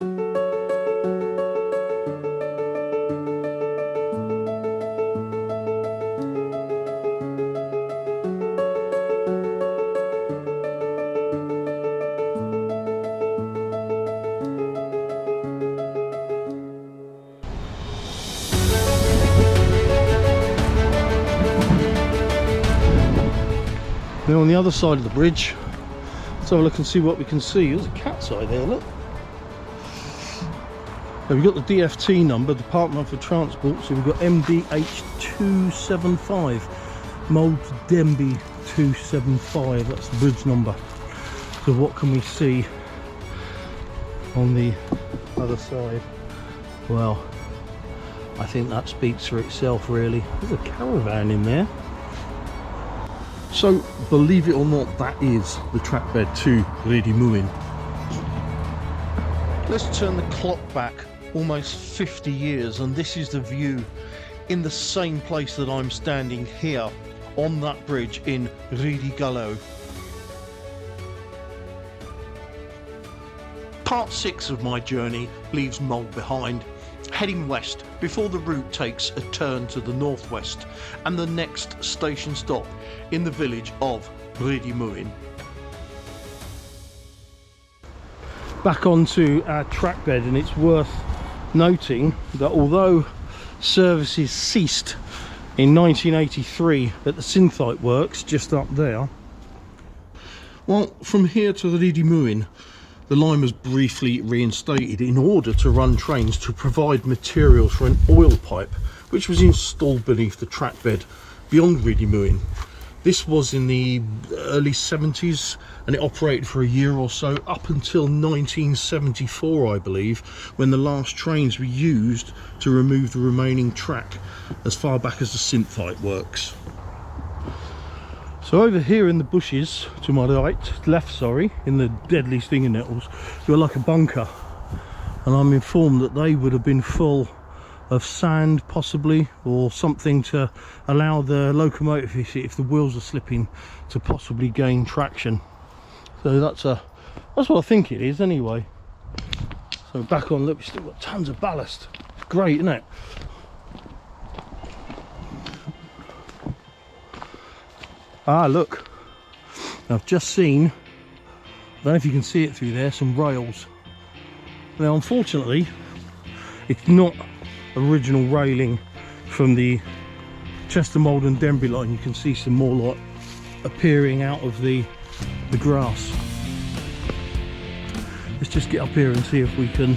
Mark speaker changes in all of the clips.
Speaker 1: Now on the other side of the bridge, let's have a look and see what we can see. There's a cat's eye there, look. So we've got the DFT number, Department for Transport, so we've got MDH275, Mold Denbigh 275, that's the bridge number. So what can we see on the other side? Well, I think that speaks for itself really. There's a caravan in there. So, believe it or not, that is the trackbed to Rhydymwyn. Let's turn the clock back almost 50 years, and this is the view in the same place that I'm standing here on that bridge in Rhydymwyn. Part 6 of my journey leaves Mold behind, heading west before the route takes a turn to the northwest and the next station stop in the village of Rhydymwyn. Back onto our trackbed, and it's worth noting that although services ceased in 1983 at the Synthite Works just up there, well, from here to Rhydymwyn the line was briefly reinstated in order to run trains to provide materials for an oil pipe which was installed beneath the trackbed beyond Rhydymwyn. This was in the early 70s and it operated for a year or so up until 1974, I believe, when the last trains were used to remove the remaining track as far back as the Synthite Works. So over here in the bushes to my left, sorry, in the deadly stinging nettles, you're like a bunker, and I'm informed that they would have been full of sand possibly, or something to allow the locomotive, if the wheels are slipping, to possibly gain traction. So that's what I think it is anyway. So back on, look, we've still got tons of ballast. Great, isn't it? Ah, look, I've just seen, I don't know if you can see it through there, some rails. Now unfortunately it's not original railing from the Chester Mould and Denbigh line. You can see some more like appearing out of the grass. Let's just get up here and see if we can.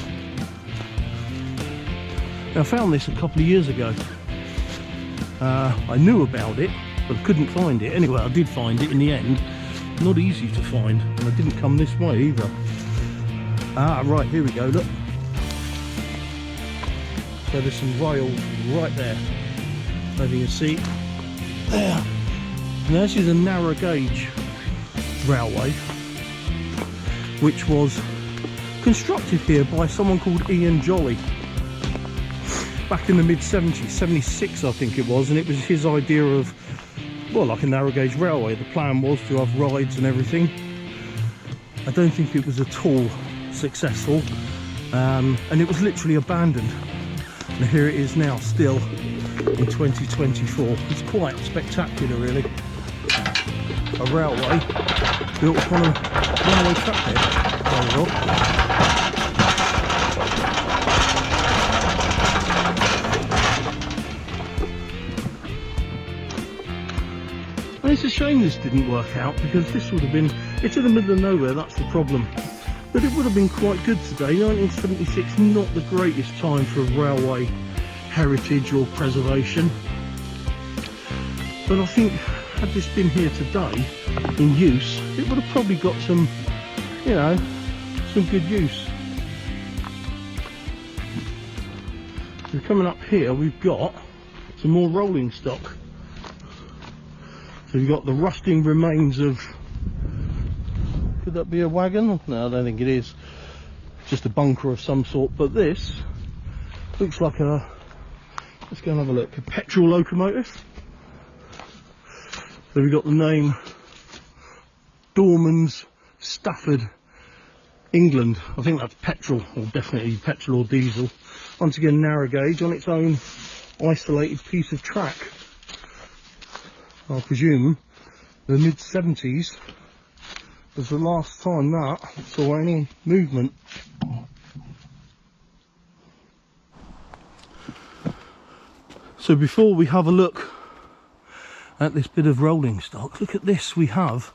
Speaker 1: Now, I found this a couple of years ago. I knew about it but I couldn't find it. Anyway, I did find it in the end. Not easy to find, and I didn't come this way either. Ah, right, here we go, look. So there's some rails right there. Maybe you can see. There. Now this is a narrow gauge railway, which was constructed here by someone called Ian Jolly back in the mid-70s, 76 I think it was, and it was his idea of, well, like a narrow gauge railway. The plan was to have rides and everything. I don't think it was at all successful, and it was literally abandoned. And here it is now, still in 2024. It's quite spectacular, really. A railway built upon a railway trackbed. And it's a shame this didn't work out, because this would have been, it's in the middle of nowhere, that's the problem. But it would have been quite good today. 1976, not the greatest time for railway heritage or preservation. But I think had this been here today in use, it would have probably got some, you know, some good use. So coming up here, we've got some more rolling stock. So we've got the rusting remains of, could that be a wagon? No, I don't think it is. Just a bunker of some sort. But this looks like a, let's go and have a look, a petrol locomotive. So we've got the name Dorman's Stafford England. I think that's petrol, or definitely petrol or diesel. Once again, narrow gauge on its own isolated piece of track. I presume the mid-70s was the last time that saw any movement. So before we have a look at this bit of rolling stock, look at this. We have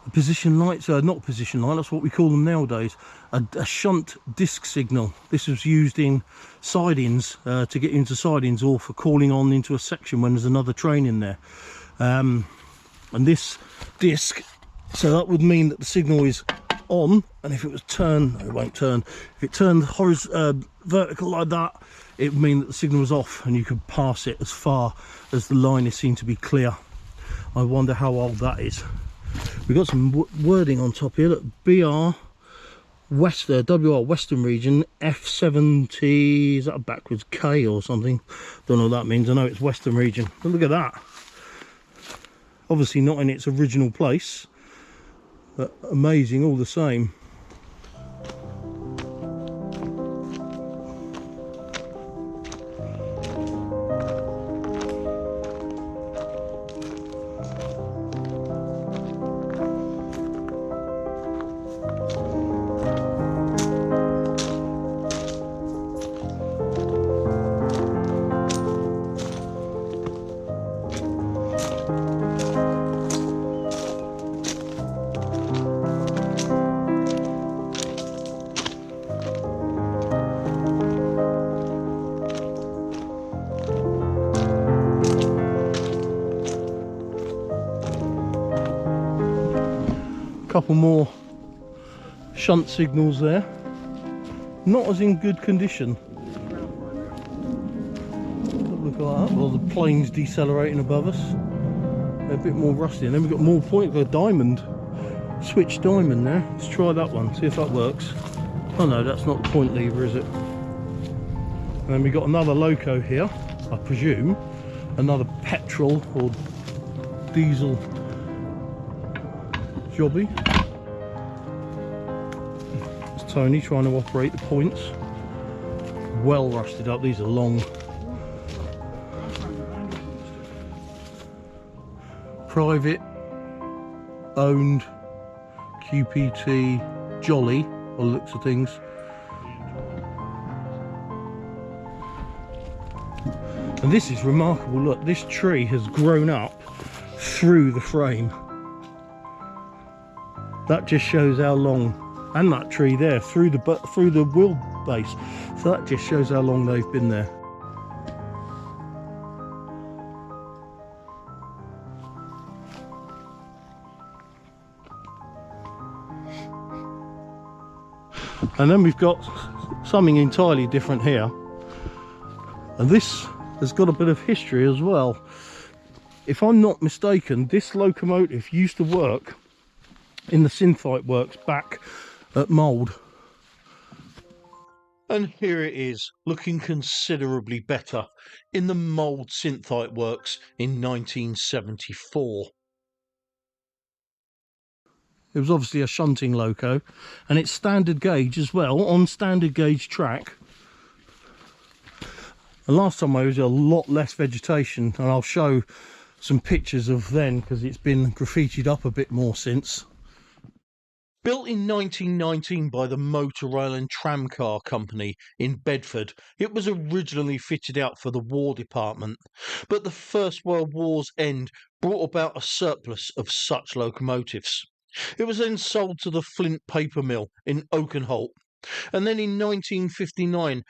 Speaker 1: a position light, not position light, that's what we call them nowadays, a shunt disc signal. This was used in sidings to get into sidings, or for calling on into a section when there's another train in there. And this disc, so that would mean that the signal is on, and if it was turned, it won't turn. If it turned vertical like that, it would mean that the signal was off and you could pass it as far as the line is seen to be clear. I wonder how old that is. We've got some wording on top here. Look, WR Western Region F70, is that a backwards K or something? Don't know what that means. I know it's Western Region. But look at that. Obviously not in its original place, but amazing all the same. Couple more shunt signals there, not as in good condition. Look at that. Well, the plane's decelerating above us. They're a bit more rusty, and then we've got more point. We've got a diamond, switch diamond there. Let's try that one, see if that works. Oh no, that's not the point lever, is it? And then we've got another loco here, I presume, another petrol or diesel jobby. It's Tony trying to operate the points. Well rusted up, these are long. Private owned QPT Jolly, by the looks of things. And this is remarkable. Look, this tree has grown up through the frame. That just shows how long, and that tree there through the wheelbase. So that just shows how long they've been there. And then we've got something entirely different here, and this has got a bit of history as well. If I'm not mistaken, this locomotive used to work in the Synthite works back at Mould. And here it is, looking considerably better in the Mould Synthite works in 1974. It was obviously a shunting loco, and it's standard gauge as well, on standard gauge track. And last time I was a lot less vegetation, and I'll show some pictures of then because it's been graffitied up a bit more since. Built in 1919 by the Motor Rail and Tramcar Company in Bedford, it was originally fitted out for the War Department, but the First World War's end brought about a surplus of such locomotives. It was then sold to the Flint Paper Mill in Oakenholt, and then in 1959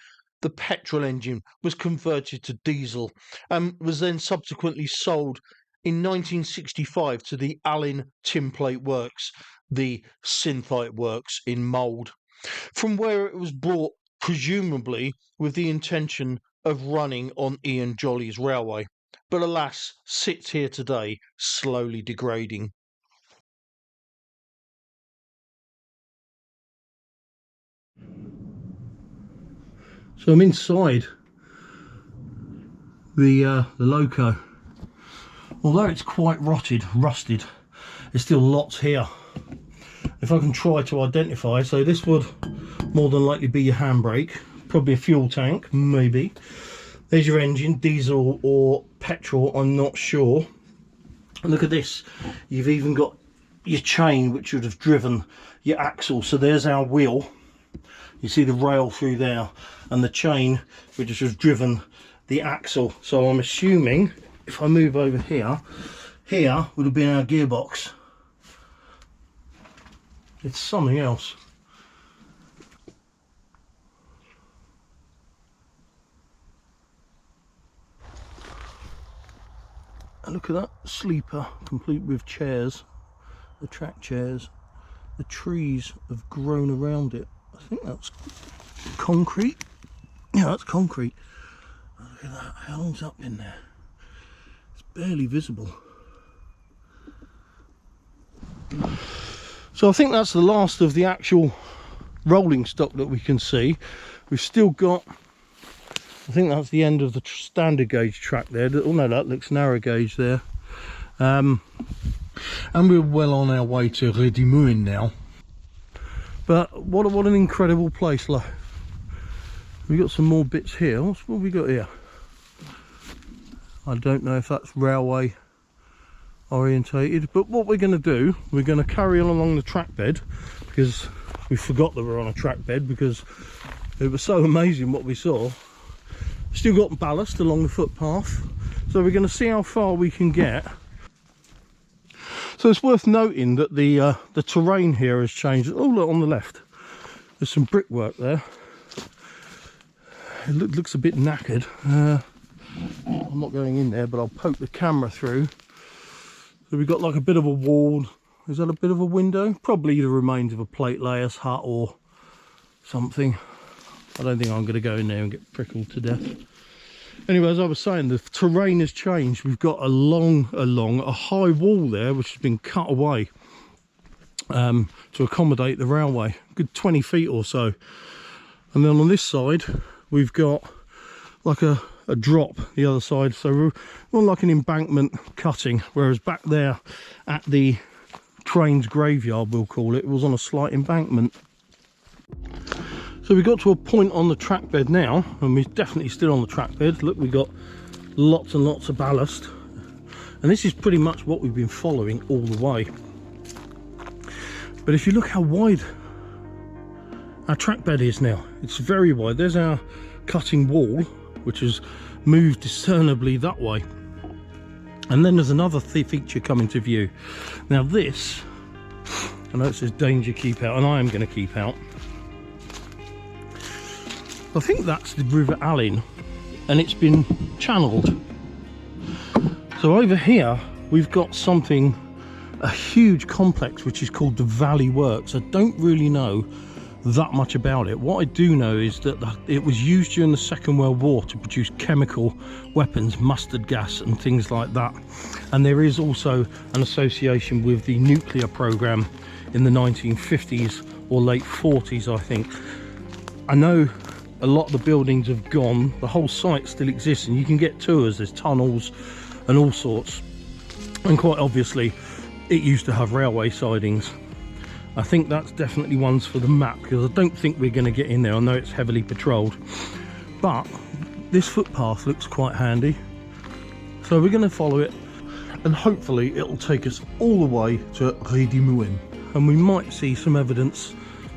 Speaker 1: the petrol engine was converted to diesel and was then subsequently sold in 1965 to the Allin Tinplate Works, the Synthite works in Mould, from where it was brought presumably with the intention of running on Ian Jolly's railway, but alas sits here today slowly degrading. So I'm inside the loco. Although it's quite rusted, there's still lots here. if I can try to identify. So this would more than likely be your handbrake, probably a fuel tank, maybe. There's your engine, diesel or petrol, I'm not sure. And look at this, you've even got your chain which would have driven your axle. So there's our wheel, you see the rail through there, and the chain which has driven the axle. So I'm assuming if I move over here, here would have been our gearbox. It's something else. And look at that sleeper, complete with chairs, the track chairs. The trees have grown around it. I think that's concrete. Yeah, that's concrete. Look at that, how long's that been there? It's barely visible. So I think that's the last of the actual rolling stock that we can see. We've still got, I think that's the end of the standard gauge track there. Oh no, that looks narrow gauge there. And we're well on our way to Rhydymwyn now. But what an incredible place. Look, we've got some more bits here. What have we got here? I don't know if that's railway orientated, but what we're going to do, we're going to carry on along the track bed, because we forgot that we're on a track bed because it was so amazing what we saw. Still got ballast along the footpath, so we're going to see how far we can get. So it's worth noting that the terrain here has changed. Oh look, on the left there's some brickwork there. It looks a bit knackered. I'm not going in there, but I'll poke the camera through. So we've got like a bit of a wall. Is that a bit of a window? Probably the remains of a plate layer's hut or something. I don't think I'm going to go in there and get prickled to death. Anyway, as I was saying, the terrain has changed. We've got a high wall there which has been cut away to accommodate the railway, good 20 feet or so. And then on this side we've got like a drop the other side, so we're more like an embankment cutting, whereas back there at the train's graveyard, we'll call it, was on a slight embankment. So we got to a point on the track bed now, and we're definitely still on the track bed. Look, we've got lots and lots of ballast, and this is pretty much what we've been following all the way. But if you look how wide our track bed is now, it's very wide. There's our cutting wall, which has moved discernibly that way, and then there's another feature coming to view. Now this, I know it says danger, keep out, and I am going to keep out. I think that's the River Allen, and it's been channeled. So over here we've got something, a huge complex which is called the Valley Works. I don't really know that much about it. What I do know is that it was used during the Second World War to produce chemical weapons, mustard gas and things like that. And there is also an association with the nuclear program in the 1950s or late 40s, I think. I know a lot of the buildings have gone, the whole site still exists, and you can get tours, there's tunnels and all sorts. And quite obviously it used to have railway sidings. I think that's definitely ones for the map, because I don't think we're going to get in there. I know it's heavily patrolled, but this footpath looks quite handy, so we're going to follow it, and hopefully it'll take us all the way to Rhydymwyn, and we might see some evidence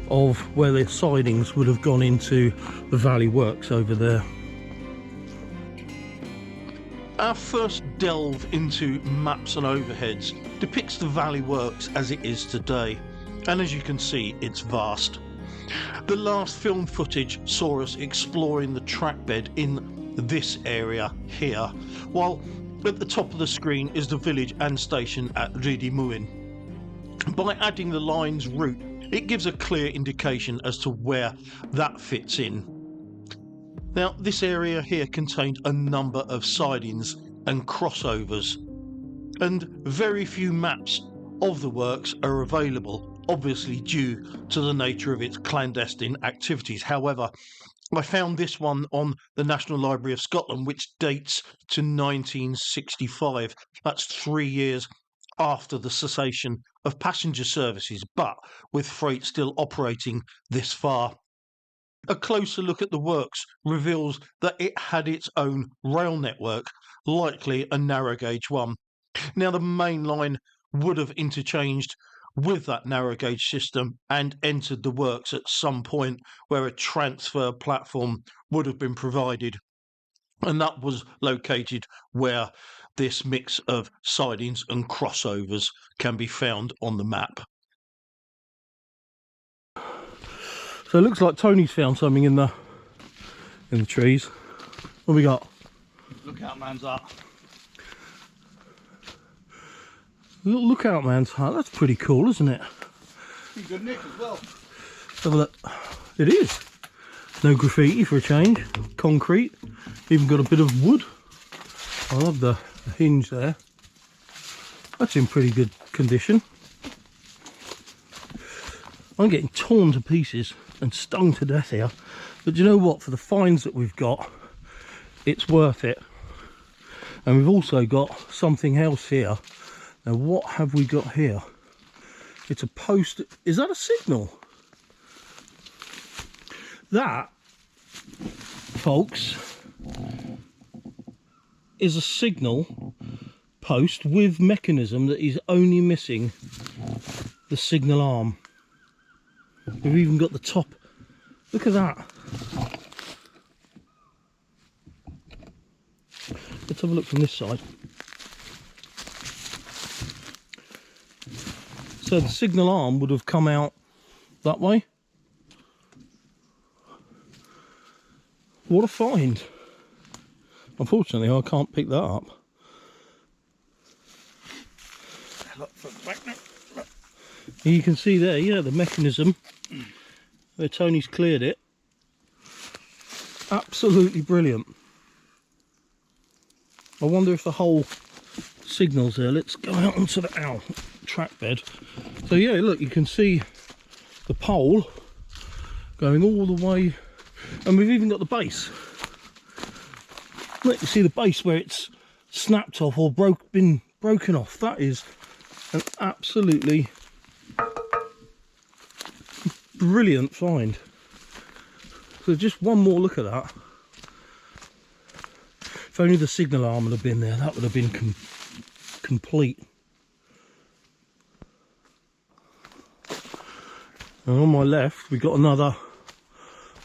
Speaker 1: of where the sidings would have gone into the Valley Works over there. Our first delve into maps and overheads depicts the Valley Works as it is today, and as you can see, it's vast. The last film footage saw us exploring the track bed in this area here, while at the top of the screen is the village and station at Rhydymwyn. By adding the line's route, it gives a clear indication as to where that fits in. Now, this area here contained a number of sidings and crossovers, and very few maps of the works are available, obviously due to the nature of its clandestine activities. However, I found this one on the National Library of Scotland, which dates to 1965. That's 3 years after the cessation of passenger services, but with freight still operating this far. A closer look at the works reveals that it had its own rail network, likely a narrow gauge one. Now, the main line would have interchanged with that narrow gauge system and entered the works at some point where a transfer platform would have been provided. And that was located where this mix of sidings and crossovers can be found on the map. So it looks like Tony's found something in the trees. What we got?
Speaker 2: Lookout man's up.
Speaker 1: Lookout man's hut. That's pretty cool, isn't it?
Speaker 2: Pretty good nick as well.
Speaker 1: Let's have a look. It is. No graffiti for a change. Concrete. Even got a bit of wood. I love the hinge there. That's in pretty good condition. I'm getting torn to pieces and stung to death here. But you know what? For the finds that we've got, it's worth it. And we've also got something else here. Now, what have we got here? It's a post. Is that a signal? That, folks, is a signal post with mechanism that is only missing the signal arm. We've even got the top. Look at that. Let's have a look from this side. So the signal arm would have come out that way. What a find. Unfortunately, I can't pick that up. Look from the back now. Look. You can see there, yeah, the mechanism where Tony's cleared it. Absolutely brilliant. I wonder if the whole signal's there. Let's go out onto the track bed. So yeah, look, you can see the pole going all the way, and we've even got the base. Look, you see the base where it's snapped off or been broken off. That is an absolutely brilliant find. So just one more look at that. If only the signal arm would have been there, that would have been complete. And on my left, we've got another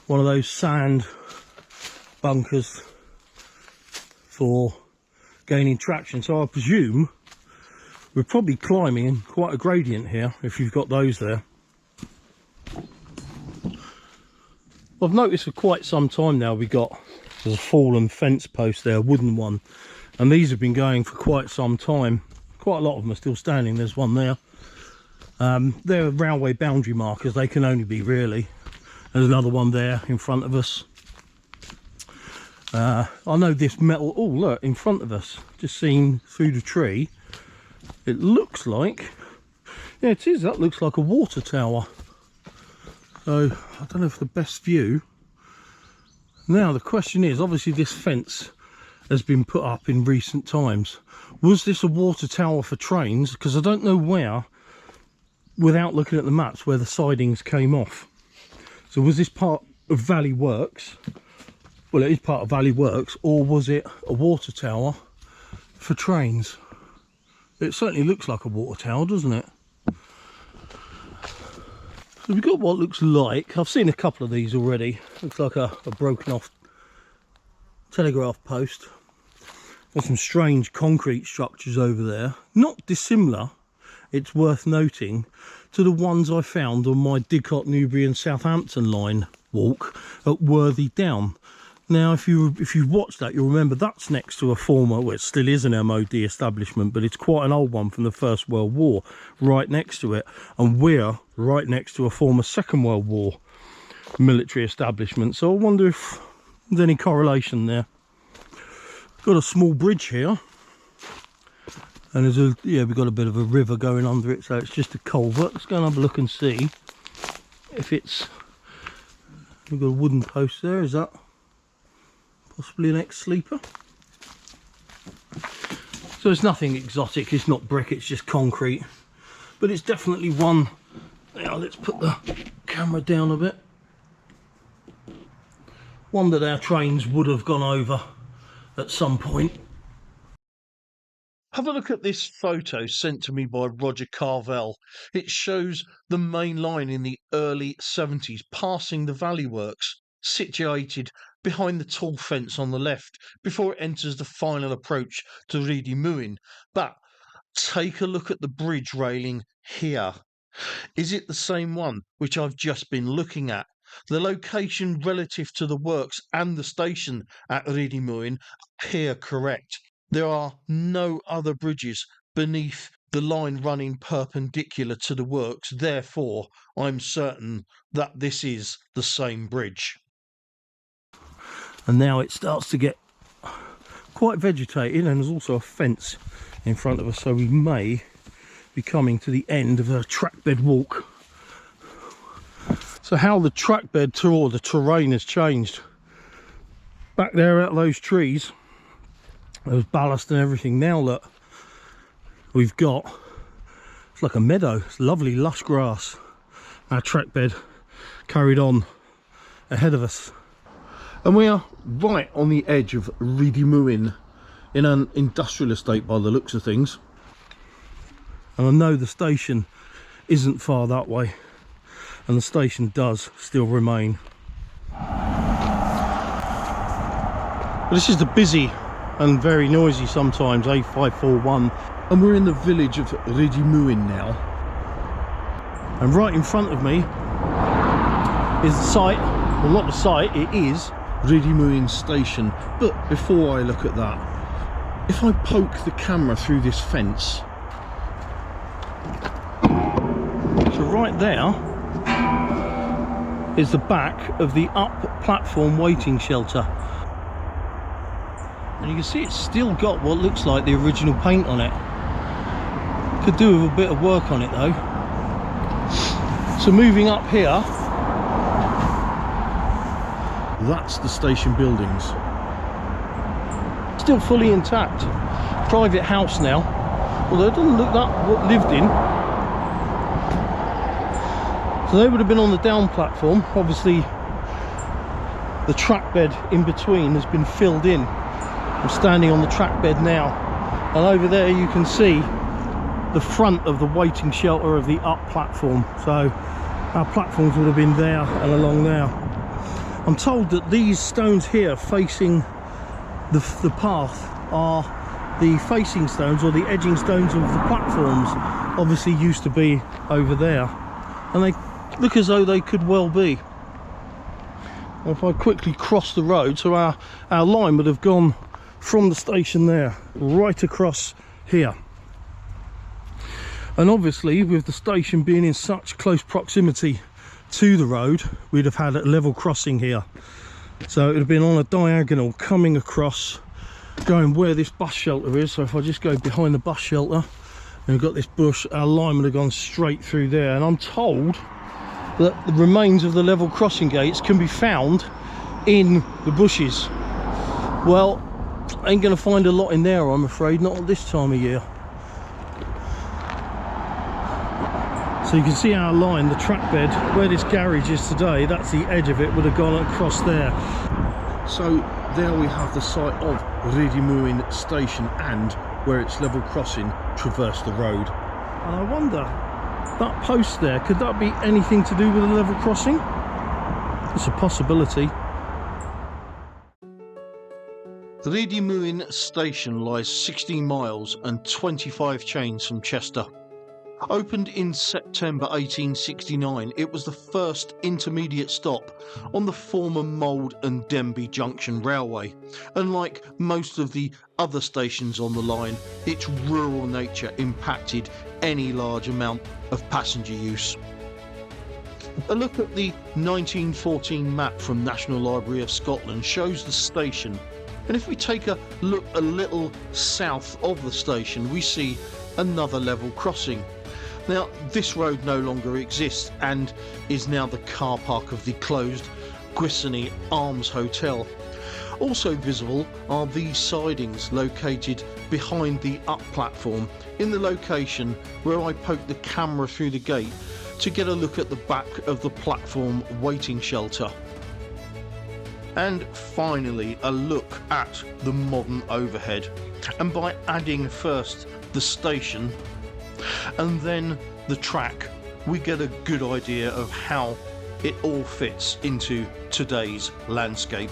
Speaker 1: one of those sand bunkers for gaining traction. So I presume we're probably climbing quite a gradient here if you've got those there. I've noticed for quite some time now there's a fallen fence post there, a wooden one, and these have been going for quite some time. Quite a lot of them are still standing. There's one there. They're railway boundary markers, they can only be, really. There's another one there in front of us. I know this metal, oh look, in front of us, just seen through the tree, it looks like, yeah it is, that looks like a water tower. So I don't know if the best view. Now the question is, obviously this fence has been put up in recent times. Was this a water tower for trains? Because I don't know where, without looking at the maps, where the sidings came off. So was this part of Valley Works? Well, it is part of Valley Works, or was it a water tower for trains? It certainly looks like a water tower, doesn't it? So we've got what looks like, I've seen a couple of these already, looks like a broken off telegraph post. There's some strange concrete structures over there, not dissimilar, it's worth noting, to the ones I found on my Didcot, Newbury and Southampton line walk at Worthy Down. Now if you watch that, you'll remember that's next to a former, well it still is an MOD establishment, but it's quite an old one from the First World War, right next to it, and we're right next to a former Second World War military establishment. So I wonder if there's any correlation there. Got a small bridge here, and there's a, yeah, we've got a bit of a river going under it, so it's just a culvert. Let's go and have a look and see if it's, we've got a wooden post there, is that possibly an ex-sleeper? So it's nothing exotic, it's not brick, it's just concrete. But it's definitely one. Now let's put the camera down a bit. One that our trains would have gone over at some point. Have a look at this photo sent to me by Roger Carvel. It shows the main line in the early 70s passing the Valley Works, situated behind the tall fence on the left before it enters the final approach to Rhydymwyn. But take a look at the bridge railing here. Is it the same one which I've just been looking at? The location relative to the works and the station at Rhydymwyn appear correct. There are no other bridges beneath the line running perpendicular to the works, therefore I'm certain that this is the same bridge. And now it starts to get quite vegetated, and there's also a fence in front of us, so we may be coming to the end of a trackbed walk. So how the trackbed or the terrain has changed. Back there out those trees, there was ballast and everything. Now look, we've got, it's like a meadow, it's lovely lush grass. Our trackbed carried on ahead of us. And we are right on the edge of Rhydymwyn, in an industrial estate by the looks of things. And I know the station isn't far that way, and the station does still remain. But this is the busy and very noisy sometimes A541, and we're in the village of Rhydymwyn now. And right in front of me is the site, well not the site, it is Rhydymwyn station. But before I look at that, if I poke the camera through this fence, so right there is the back of the up platform waiting shelter. And you can see it's still got what looks like the original paint on it. Could do with a bit of work on it though. So moving up here, that's the station buildings. Still fully intact. Private house now, although it doesn't look that what lived in. So they would have been on the down platform. Obviously the trackbed in between has been filled in. I'm standing on the trackbed now, and over there you can see the front of the waiting shelter of the up platform. So our platforms would have been there and along there. I'm told that these stones here facing the path are the facing stones, or the edging stones of the platforms. Obviously used to be over there, and they look as though they could well be. If I quickly cross the road, so our line would have gone from the station there right across here. And obviously with the station being in such close proximity to the road, we'd have had a level crossing here. So it would have been on a diagonal coming across, going where this bus shelter is. So if I just go behind the bus shelter and we've got this bush, our line would have gone straight through there. And I'm told that the remains of the level crossing gates can be found in the bushes. Well, ain't gonna find a lot in there, I'm afraid, not at this time of year. So you can see our line, the trackbed, where this garage is today, that's the edge of it, would have gone across there. So there we have the site of Rhydymwyn station, and where its level crossing traversed the road. And I wonder, that post there, could that be anything to do with the level crossing? It's a possibility. Rhydymwyn station lies 16 miles and 25 chains from Chester. Opened in September 1869, it was the first intermediate stop on the former Mould and Denbigh Junction Railway. Unlike most of the other stations on the line, its rural nature impacted any large amount of passenger use. A look at the 1914 map from National Library of Scotland shows the station, and if we take a look a little south of the station, we see another level crossing. Now this road no longer exists and is now the car park of the closed Gwisseney Arms Hotel. Also visible are these sidings located behind the up platform in the location where I poked the camera through the gate to get a look at the back of the platform waiting shelter. And finally a look at the modern overhead, and by adding first the station and then the track, we get a good idea of how it all fits into today's landscape.